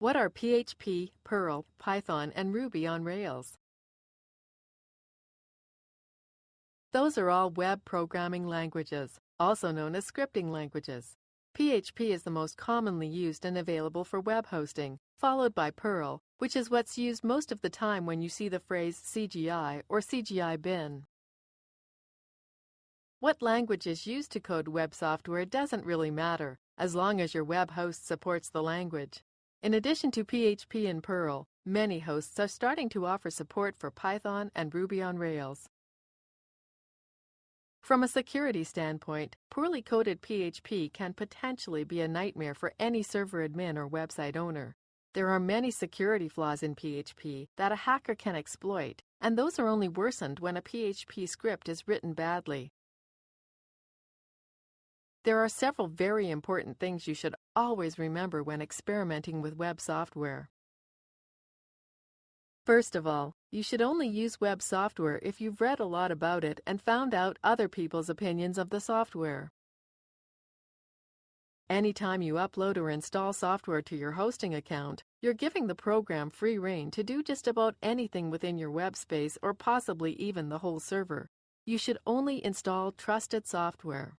What are PHP, Perl, Python, and Ruby on Rails? Those are all web programming languages, also known as scripting languages. PHP is the most commonly used and available for web hosting, followed by Perl, which is what's used most of the time when you see the phrase CGI or CGI bin. What language is used to code web software doesn't really matter, as long as your web host supports the language. In addition to PHP and Perl, many hosts are starting to offer support for Python and Ruby on Rails. From a security standpoint, poorly coded PHP can potentially be a nightmare for any server admin or website owner. There are many security flaws in PHP that a hacker can exploit, and those are only worsened when a PHP script is written badly. There are several very important things you should always remember when experimenting with web software. First of all, you should only use web software if you've read a lot about it and found out other people's opinions of the software. Anytime you upload or install software to your hosting account, you're giving the program free rein to do just about anything within your web space or possibly even the whole server. You should only install trusted software.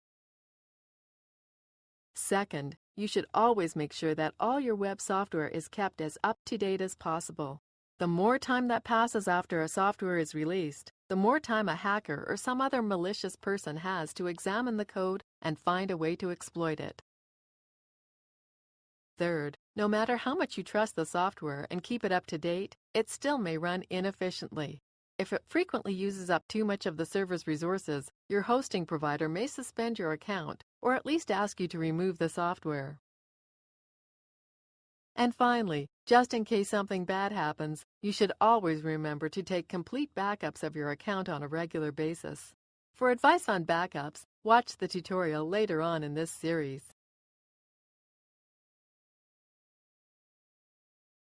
Second, you should always make sure that all your web software is kept as up-to-date as possible. The more time that passes after a software is released, the more time a hacker or some other malicious person has to examine the code and find a way to exploit it. Third, no matter how much you trust the software and keep it up to date, it still may run inefficiently. If it frequently uses up too much of the server's resources, your hosting provider may suspend your account or at least ask you to remove the software. And finally, just in case something bad happens, you should always remember to take complete backups of your account on a regular basis. For advice on backups, watch the tutorial later on in this series.